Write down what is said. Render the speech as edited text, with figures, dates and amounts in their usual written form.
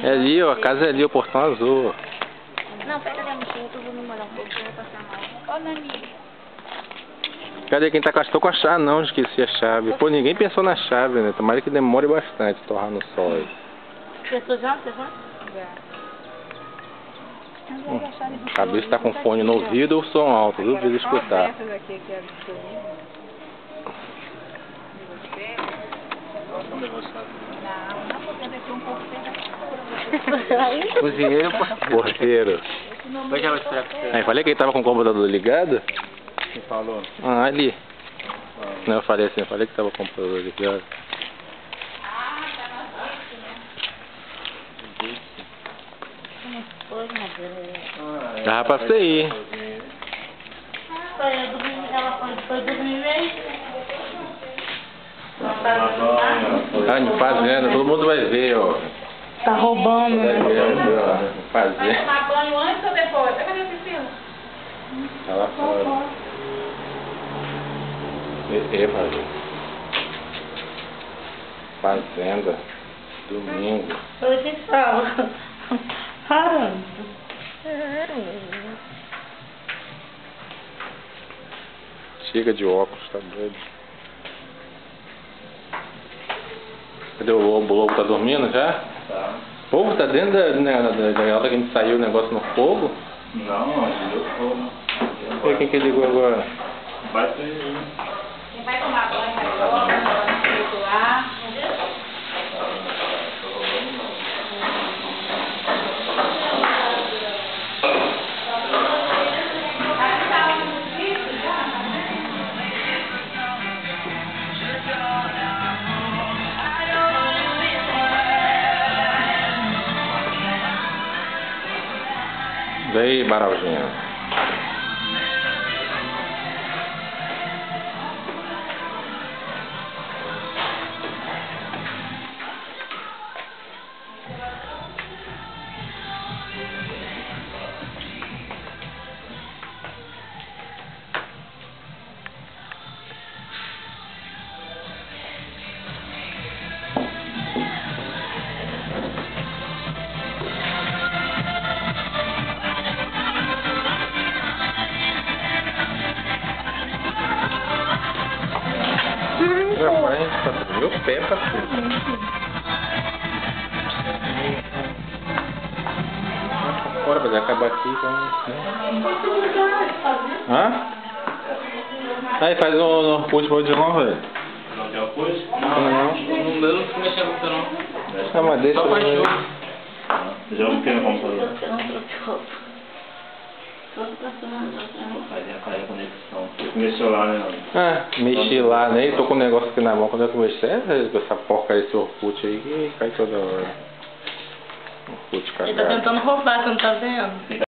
É ali, ó, a casa é ali, o portão azul. Não, pega a mochila, eu vou me molhar um pouco, eu vou passar mal. Ô, Nani. Cadê quem tá com a chave? Não, esqueci a chave. Pô, ninguém pensou na chave, né? Tomara que demore bastante torrar no sol aí. Prestou já? Você já? A cabeça tá com fone no ouvido ou som alto, duvido escutar. Cozinheiro, Porteiro. Vai já vai esperar pra você. Aí, falei que ele tava com o computador ligado? Quem falou? Ah, ali. Não, eu falei assim, eu falei que tava com o computador ligado. Dava pra você ir. Foi dormir mesmo? Tá em fazenda, todo mundo vai ver, ó. Tá roubando, né? Fazer. Vai tomar banho antes ou depois? Vai fazer piscina? Tá lá fora. Fazer. Fazenda. Domingo. Eu te falo. Parando. Chega de óculos, tá doido. Cadê o lobo? O lobo tá dormindo já? Tá. O povo tá dentro da hora que a gente saiu o negócio no fogo? Não, ajudou fogo. E quem que ligou agora? Vai ser ele. Quem vai tomar banho agora, vai circular. Daí, Baralzinho. Rapaz, meu pé, parceiro. Bora, vai acabar aqui com... Hã? Aí, faz um Orkut de novo, velho. Não tem Orkut? Não. Eu não mexer no computador, não. Ah, mas deixa Só pra eu... jogo. Já não tem no computador. Fazer a conexão. Mexeu lá, né? Ah, mexi lá, né? Tô com um negócio aqui na mão. Quando eu comecei, essa porcaria desse Orkut aí que cai toda hora. Orkut cagado. Ele tá tentando roubar, você não tá vendo?